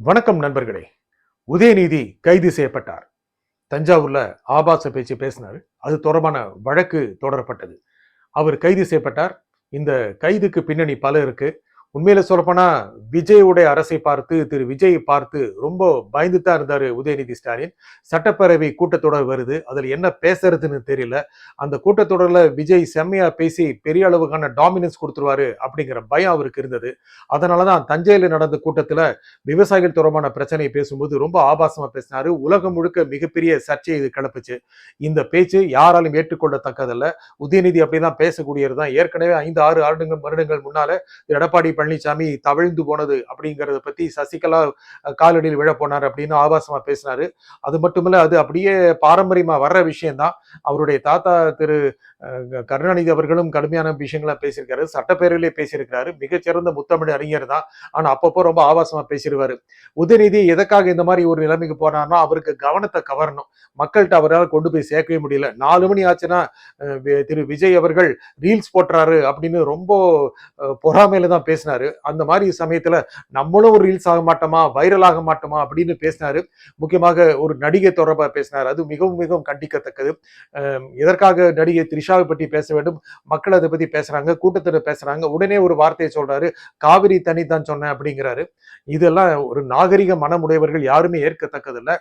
வணக்கம் நண்பர்களே. உதயநிதி கைது செய்யப்பட்டார். தஞ்சாவூர்ல ஆபாச பேச்சு பேசினார். அது தொடர்பான வழக்கு தொடரப்பட்டது. அவர் கைது செய்யப்பட்டார். இந்த கைதுக்கு பின்னணி பல இருக்கு. உண்மையில சொல்லப்போனா விஜயுடைய அரசை பார்த்து திரு விஜய் பார்த்து ரொம்ப பயந்து தான் இருந்தாரு உதயநிதி ஸ்டாலின். சட்டப்பேரவை கூட்டத்தொடர் வருது. அதுல என்ன பேசுறதுன்னு தெரியல. அந்த கூட்டத்தொடர்ல விஜய் செம்மையா பேசி பெரிய அளவுக்கான டாமினன்ஸ் கொடுத்துருவாரு அப்படிங்கிற பயம் அவருக்கு இருந்தது. அதனாலதான் தஞ்சையில நடந்த கூட்டத்துல விவசாயிகள் தொடர்பான பிரச்சனையை பேசும்போது ரொம்ப ஆபாசமா பேசினாரு. உலகம் முழுக்க மிகப்பெரிய சர்ச்சையை இது கிளப்புச்சு. இந்த பேச்சு யாராலும் ஏற்றுக்கொள்ளத்தக்கதல்ல. உதயநிதி அப்படிதான் பேசக்கூடியதுதான். ஏற்கனவே 5-6 வருடங்கள் முன்னால எடப்பாடி பழனிசாமி தவிழ்ந்து போனது அப்படிங்கறத பத்தி சசிகலா காலடியில் விழ போனார் அப்படின்னு ஆபாசமா பேசினாரு. அது மட்டுமல்ல, அது அப்படியே பாரம்பரியமா வர்ற விஷயம்தான். அவருடைய தாத்தா திரு கருணாநிதி அவர்களும் கடுமையான விஷயங்களா பேசியிருக்காரு. சட்டப்பேரவையிலே பேசியிருக்காரு. மிகச்சிறந்த முத்தமிழ் அறிஞர் தான். ஆனா அப்பப்போ ரொம்ப ஆபாசமா பேசிடுவாரு. உதயநிதி எதற்காக இந்த மாதிரி ஒரு நிலைமைக்கு போனார்னா, அவருக்கு கவனத்தை கவரணும். மக்கள்கிட்ட அவரால் கொண்டு போய் சேர்க்கவே முடியல. 4 மணி ஆச்சுன்னா திரு விஜய் அவர்கள் ரீல்ஸ் போட்டுறாரு அப்படின்னு ரொம்ப பொறாமையில தான் பேசினாரு. அந்த மாதிரி சமயத்துல நம்மளும் ஒரு ரீல்ஸ் ஆக மாட்டோமா, வைரல் ஆக மாட்டோமா அப்படின்னு பேசினாரு. முக்கியமாக ஒரு நடிகை தொடர்பா பேசினார். அது மிகவும் மிகவும் கண்டிக்கத்தக்கது. எதற்காக நடிகை த்ரிஷாவை பற்றி பேச வேண்டும், மக்கள் அதை பத்தி பேசுறாங்க, கூட்டத்தில் பேசுறாங்க. உடனே ஒரு வார்த்தையை சொல்றாரு, காவிரி தனி தான் சொன்னேன் அப்படிங்கிறாரு. இதெல்லாம் ஒரு நாகரிக மனமுடையவர்கள் யாருமே ஏற்கத்தக்கதில்லை.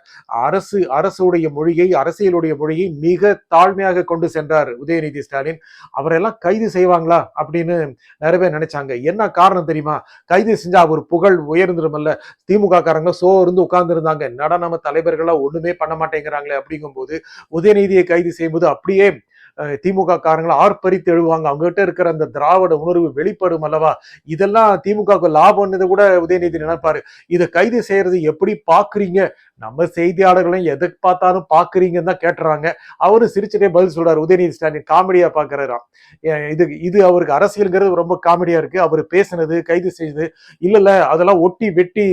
அரசுடைய மொழியை, அரசியலுடைய மொழியை மிக தாழ்மையாக கொண்டு சென்றார் உதயநிதி ஸ்டாலின். அவரெல்லாம் கைது செய்வாங்களா அப்படின்னு நிறைய பேர் நினைச்சாங்க. என்ன காரணம் தெரியுமா? கைது செஞ்சா அவர் புகழ் உயர்ந்துருமல்ல. திமுக காரங்க இருந்து உட்கார்ந்து இருந்தாங்க. நடன தலைவர்களா ஒண்ணுமே பண்ண மாட்டேங்கிறாங்களே அப்படிங்கும் போது உதயநிதியை கைது செய்யும்போது அப்படியே திமுக காரங்களை ஆர்ப்பரித்து எழுவாங்க. அவங்க கிட்ட இருக்கிற அந்த திராவிட உணர்வு வெளிப்படும் அல்லவா? இதெல்லாம் திமுகவுக்கு லாபம்னு கூட உதயநிதி நினைப்பாரு. இதை கைது செய்யறது எப்படி பாக்குறீங்க? நம்ம செய்தியாளர்களும் எதை பார்த்தாலும் பாக்குறீங்கன்னு தான் கேட்டுறாங்க. அவரு சிரிச்சுட்டே பதில் சொல்றாரு. உதயநிதி ஸ்டாலின் காமெடியா பாக்குறாராம். இது அவருக்கு அரசியல்ங்கிறது ரொம்ப காமெடியா இருக்கு. அவர் பேசினது, கைது செய்தது இல்ல அதெல்லாம் ஒட்டி வெட்டி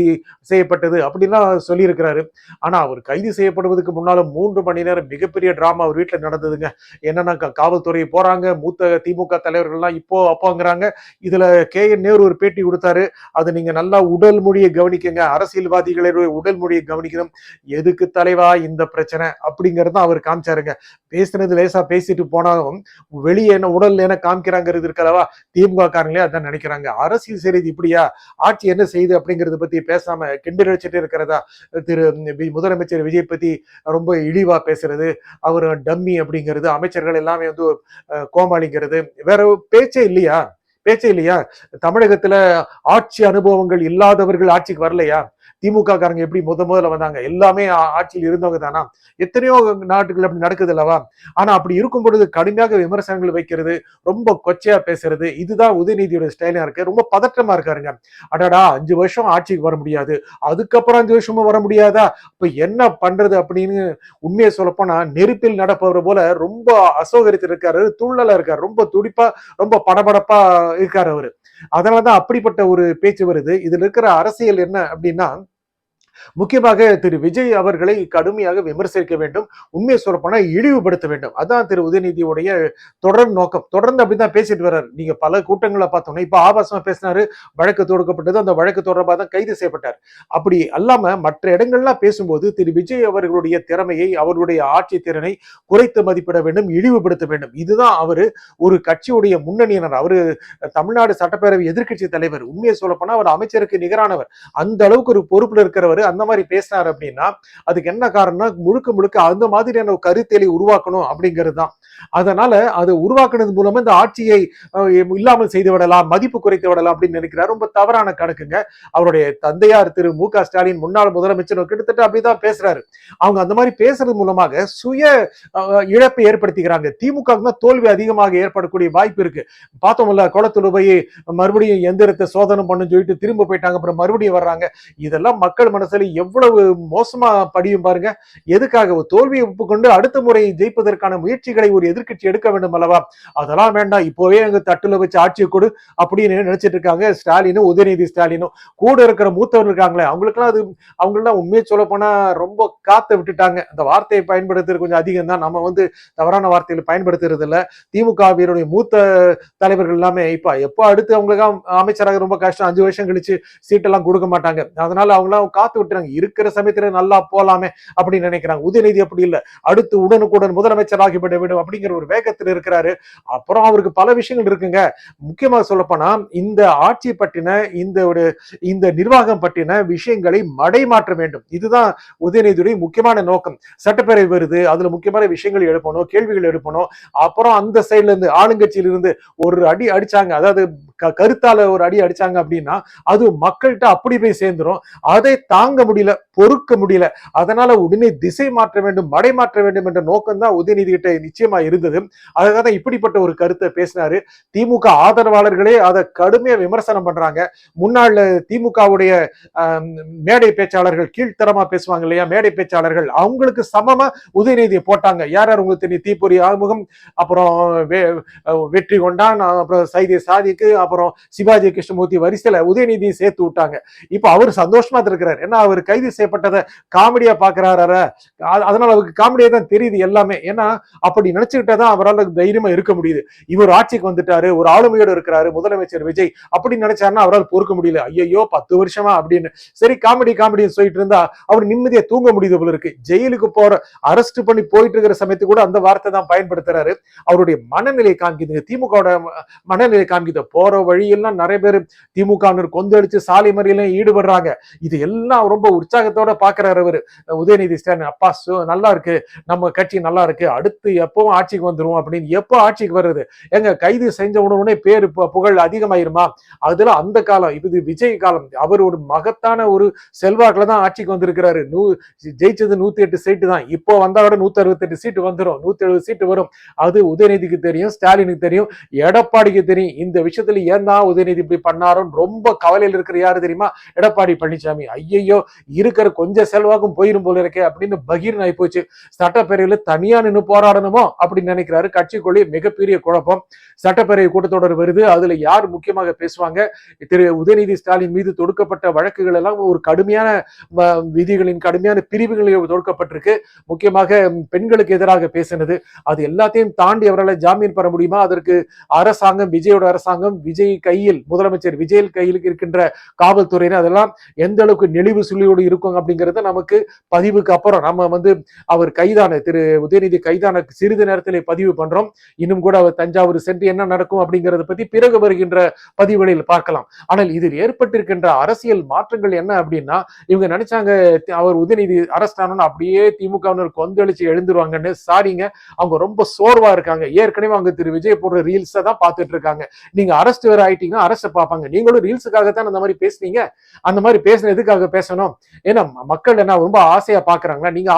செய்யப்பட்டது அப்படின்லாம் சொல்லி இருக்கிறாரு. ஆனா அவர் கைது செய்யப்படுவதற்கு முன்னால 3 மணி நேரம் மிகப்பெரிய டிராமா அவர் வீட்டுல நடந்ததுங்க. என்னன்னா காவல்துறை போறாங்க, மூத்த திமுக தலைவர்கள்லாம் இப்போ அப்பாங்கிறாங்க. இதுல KN நேரு ஒரு பேட்டி கொடுத்தாரு. அது நீங்க நல்லா உடல் மொழியை கவனிக்கங்க. அரசியல்வாதிகளுடைய உடல் மொழியை கவனிக்கணும். எதுக்கு தலைவா இந்த பிரச்சனை அப்படிங்கறத அவர் காமிச்சாருங்க. பேசுனது லேசா பேசிட்டு போனாலும் வெளியே என்ன உடல்ல என்ன காமிக்கிறாங்கிறது இருக்கலவா? திமுக காரங்களே அதான் நினைக்கிறாங்க. அரசியல் செய்தி இப்படியா? ஆட்சி என்ன செய்யுது அப்படிங்கறத பத்தி பேசாம கிண்டல் அடிச்சுட்டு இருக்கிறதா? திரு முதலமைச்சர் விஜய் பத்தி ரொம்ப இழிவா பேசுறது, அவர் டம்மி அப்படிங்கிறது, அமைச்சர்கள் எல்லாமே வந்து கோமாளிங்கிறது, வேற பேச்சே இல்லையா? தமிழகத்துல ஆட்சி அனுபவங்கள் இல்லாதவர்கள் ஆட்சிக்கு வரலையா? திமுக காரங்க எப்படி முதல்ல வந்தாங்க? எல்லாமே ஆட்சியில் இருந்தவங்க தானா? எத்தனையோ நாட்டுகள் அப்படி நடக்குது அல்லவா? ஆனா அப்படி இருக்கும் பொழுது கடுமையாக விமர்சனங்கள் வைக்கிறது, ரொம்ப கொச்சையா பேசுறது, இதுதான் உதயநிதியோட ஸ்டைலா இருக்கு. ரொம்ப பதற்றமா இருக்காருங்க. அடடா 5 வருஷம் ஆட்சிக்கு வர முடியாது, அதுக்கப்புறம் 5 வருஷமும் வர முடியாதா? இப்ப என்ன பண்றது அப்படின்னு உண்மையை சொல்லப்போனா நெருப்பில் நடப்பவர் போல ரொம்ப அசௌகரியத்தில் இருக்காரு, துள்ளலா இருக்காரு, ரொம்ப துடிப்பா, ரொம்ப படபடப்பா இருக்காரு அவரு. அதனாலதான் அப்படிப்பட்ட ஒரு பேச்சு வருது. இதுல இருக்கிற அரசியல் என்ன அப்படின்னா, முக்கியமாக திரு விஜய் அவர்களை கடுமையாக விமர்சிக்க வேண்டும். உண்மையை சொல்லப்போனா இழிவுபடுத்த வேண்டும். அதான் திரு உதயநிதியுடைய தொடர் நோக்கம். தொடர்ந்து அப்படிதான் பேசிட்டு வர்றாரு. நீங்க பல கூட்டங்களை பார்த்தோம்னா இப்ப ஆபாசமா பேசினாரு, வழக்கு தொடுக்கப்பட்டது. அந்த வழக்கு தொடர்பாக தான் கைது செய்யப்பட்டார். அப்படி அல்லாம மற்ற இடங்கள்லாம் பேசும்போது திரு விஜய் அவர்களுடைய திறமையை, அவர்களுடைய ஆட்சி திறனை குறைத்து மதிப்பிட வேண்டும், இழிவுபடுத்த வேண்டும். இதுதான் அவரு ஒரு கட்சியுடைய முன்னணியினர். அவரு தமிழ்நாடு சட்டப்பேரவை எதிர்க்கட்சி தலைவர். உண்மையை சொல்லப்போனா அவர் அமைச்சருக்கு நிகரானவர். அந்த அளவுக்கு ஒரு பொறுப்புல இருக்கிறவர் அந்த மாதிரி பேசினார் அப்படின்னா அதுக்கு என்ன காரணம்னா முழுக்க முழுக்க அந்த மாதிரியான கருத்தேலை உருவாக்கணும் அப்படிங்கிறது தான். அதனால அதை உருவாக்குனது மூலமா இந்த ஆட்சியை இல்லாமல் செய்து விடலாம், மதிப்பு குறைத்து விடலாம் அப்படின்னு நினைக்கிறார். ரொம்ப தவறான கணக்குங்க. அவருடைய தந்தையார் திரு மு.க. ஸ்டாலின் முன்னாள் முதலமைச்சர் கிட்டத்தட்ட அப்படிதான் பேசுறாரு. அவங்க அந்த மாதிரி பேசுறது மூலமாக சுய இழப்பை ஏற்படுத்திக்கிறாங்க. திமுக தான் தோல்வி அதிகமாக ஏற்படக்கூடிய வாய்ப்பு இருக்கு. பார்த்தோம்ல, குளத்துல போய் மறுபடியும் எந்திரத்தை சோதனை பண்ணு சொல்லிட்டு திரும்ப போயிட்டாங்க, அப்புறம் மறுபடியும் வர்றாங்க. இதெல்லாம் மக்கள் மனசுல எவ்வளவு மோசமா படியும் பாருங்க. எதுக்காக தோல்வியை ஒப்புக்கொண்டு அடுத்த முறை ஜெயிப்பதற்கான முயற்சிகளை ஒரு எதிர்க்கட்சி எடுக்க வேண்டும் அல்லவா? அதெல்லாம் வேண்டாம், இப்போவே எங்க தட்டுல வச்சு ஆட்சியை கொடு அப்படின்னு நினைச்சிட்டு இருக்காங்க ஸ்டாலினும் உதயநிதி ஸ்டாலினும். கூட இருக்கிற மூத்தவர்கள் இருக்காங்களே அவங்களுக்குலாம் அது அவங்களாம் உண்மையை சொல்ல போனா ரொம்ப காத்த விட்டுட்டாங்க. அந்த வார்த்தையை பயன்படுத்துறது கொஞ்சம் அதிகம் தான். நம்ம வந்து தவறான வார்த்தைகளை பயன்படுத்துறது இல்ல. திமுகவினுடைய மூத்த தலைவர்கள் எல்லாமே எப்போ அடுத்து அவங்களுக்கு அமைச்சராக ரொம்ப கஷ்டம், 5 வருஷம் கழிச்சு சீட்டெல்லாம் கொடுக்க மாட்டாங்க. அதனால அவங்களாம் காத்து விட்டுறாங்க. இருக்கிற சமயத்துல நல்லா போலாமே அப்படின்னு நினைக்கிறாங்க. உதயநிதி அப்படி இல்ல, அடுத்து உடனுக்குடன் முதலமைச்சர் ஆகிவிட வேண்டும் அப்படிங்கிற ஒரு வேகத்தில் இருக்கிறாரு. அப்புறம் அவருக்கு பல விஷயங்கள் இருக்குங்க. முக்கியமாக சொல்லப்போனா இந்த ஆட்சி பற்றின இந்த நிர்வாகம் பற்றின விஷயங்களை மடைமாற்ற வேண்டும். இதுதான் உதயநிதியுடைய முக்கியமான நோக்கம். சட்டப்பேரவை வருது, அதுல முக்கியமான விஷயங்கள் எழுப்பணும், கேள்விகள் எழுப்பணும். அப்புறம் அந்த சைட்ல இருந்து ஆளுங்கட்சியில இருந்து ஒரு அடி அடிச்சாங்க, அதாவது கருத்தால ஒரு அடி அடிச்சாங்க அப்படின்னா அது மக்கள்கிட்ட அப்படி போய் சேர்ந்துரும். அதை தாங்க முடியல, பொறுக்க முடியல. அதனால உடனே திசை மாற்ற வேண்டும், மடை மாற்ற வேண்டும் என்ற நோக்கம் தான் உதயநிதி கிட்ட நிச்சயமா இருந்தது. அதுக்காக தான் இப்படிப்பட்ட ஒரு கருத்தை பேசினாரு. திமுக ஆதரவாளர்களே அதை கடுமையா விமர்சனம் பண்றாங்க. முன்னாள் திமுகவுடைய மேடை பேச்சாளர்கள் கீழ்த்தரமா பேசுவாங்க இல்லையா, மேடை பேச்சாளர்கள் அவங்களுக்கு சமமா உதயநிதியை போட்டாங்க. யார் யார் உங்களுக்கு தெரியும்? தீப்பொறி ஆறுமுகம், அப்புறம் வெற்றி கொண்டான், அப்புறம் சைதே சாதிக்கு, அப்புறம் சிவாஜி கிருஷ்ணமூர்த்தி வரிசையில உதயநிதியை சேர்த்து விட்டாங்க. இப்ப அவர் சந்தோஷமா இருக்கிறார். ஏன்னா அவர் கைது செய்யப்பட்டதை காமெடியா பாக்குறாரு. அதனால அவருக்கு காமெடியா தான் தெரியுது எல்லாமே. ஏன்னா அப்படி நினைச்சுக்கிட்டதான் அவரால் தைரியமா இருக்க முடியுது. இவர் ஆட்சிக்கு வந்துட்டாரு, ஒரு ஆளுமையோடு இருக்கிறாரு முதலமைச்சர் விஜய், அப்படி நினைச்சாருன்னா அவரால் பொறுக்க முடியல. ஐயோ 10 வருஷமா அப்படின்னு சரி காமெடி சொல்லிட்டு இருந்தா அவர் நிம்மதியா தூங்க முடியுது போல இருக்கு. ஜெயிலுக்கு போற அரெஸ்ட் பண்ணி போயிட்டு இருக்கிற சமயத்து கூட அந்த வார்த்தை தான் பயன்படுத்துறாரு. அவருடைய மனநிலை காமிக்குதுங்க, திமுக மனநிலை காமிக்குது. போற வழியெல்லாம் நிறைய பேர் திமுக கொந்தளிச்சு சாலை மறியெல்லாம் ஈடுபடுறாங்க. இது எல்லாம் ரொம்ப உற்சாகத்தோட பாக்குறாரு அவரு உதயநிதி ஸ்டாலின். அப்பா நல்லா இருக்கு, நம்ம கட்சி நல்லா இருக்கு, அடுத்து எப்பவும் ஆட்சிக்கு வந்துரும் அப்படின்னு. எப்போ ஆட்சிக்கு வருது எங்க, கைது செஞ்ச உடனே பேரு புகழ் அதிகமாயிருமா? அதுல அந்த காலம் இது விஜய் காலம். அவர் ஒரு மகத்தான ஒரு செல்வாக்குல தான் ஆட்சிக்கு வந்திருக்கிறாரு. ஜெயிச்சது 108 சீட்டு தான். இப்போ வந்தாவோட 168 சீட்டு வந்துடும், 170 சீட்டு வரும். அது உதயநிதிக்கு தெரியும், ஸ்டாலினுக்கு தெரியும், எடப்பாடிக்கு தெரியும். இந்த விஷயத்துல ஏன் தான் உதயநிதி இப்படி பண்ணாரோன்னு ரொம்ப கவலையில் இருக்கிற யாரு தெரியுமா? எடப்பாடி பழனிசாமி. ஐயையோ இருக்கிற கொஞ்சம் செல்வாக்கும் போயிரும் போல இருக்கே அப்படின்னு பகீர்னு ஆகி போச்சு. சட்டப்பேரவையில தனியா நின்று போராடணுமோ அப்படின்னு நினைக்கிறாரு. கட்சிக்குள்ளே மிகப்பெரிய குழப்பம். சட்டப்பேரவை கூட்டத்தொடர் வருது, அதுல யார் முக்கியமாக பேசுவாங்க? திரு உதயநிதி ஸ்டாலின் மீது தொடுக்கப்பட்ட வழக்குகள் எல்லாம் ஒரு கடுமையான விதிகளின் கடுமையான பிரிவுகளில் தொடுக்கப்பட்டிருக்கு. முக்கியமாக பெண்களுக்கு எதிராக பேசினது, அது எல்லாத்தையும் தாண்டி அவரால் ஜாமீன் பெற முடியுமா? அதற்கு அரசாங்கம், விஜயோட அரசாங்கம், விஜய் கையில், முதலமைச்சர் விஜய் கையில் இருக்கின்ற காவல்துறையினர் அதெல்லாம் எந்த அளவுக்கு நெளிவு சுழியோடு இருக்கும் அப்படிங்கறத நமக்கு பதிவுக்கு அப்புறம் நம்ம அவர் கைதான திரு உதயநிதி கைதான சிறிது நேரத்தில் பதிவு பண்றோம். இன்னும் கூட அவர் தஞ்சாவூர் சென்று என்ன நடக்கும் அப்படிங்கறத பத்தி பிறகு வருகின்ற பதிவுகளில் பார்க்கலாம். ஆனால் இதில் ஏற்பட்டிருக்கின்ற அரசியல் மாற்றங்கள் என்ன அப்படின்னா, இவங்க நினைச்சாங்க அவர் உதயநிதி அரஸ்ட் ஆனோன்னு அப்படியே திமுகவினர் கொந்தளிச்சு எழுந்துருவாங்கன்னு. சாரிங்க, அவங்க ரொம்ப சோர்வா இருக்காங்க. ஏற்கனவே அவங்க திரு விஜய் போடுற ரீல்ஸை தான் பார்த்துட்டு இருக்காங்க. நீங்க அரஸ்ட் வேற ஆயிட்டீங்கன்னா அரஸ்ட் பார்ப்பாங்க. நீங்களும் ரீல்ஸுக்காகத்தான் அந்த மாதிரி பேசுனீங்க, அந்த மாதிரி பேசுன எதுக்காக பேசணும்? ஏன்னா மக்கள் என்ன ரொம்ப ஆசையா பாக்குறாங்களா? நீங்க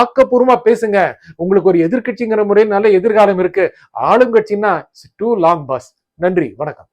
ஆக்கப்பூர்வமா பேசுங்க. உங்களுக்கு ஒரு எதிர்கட்சிங்கிற முறையில் நல்ல எதிர்காலம் இருக்கு. ஆளுங்கட்சின்னா டூ லாங் பாஸ். நன்றி, வணக்கம்.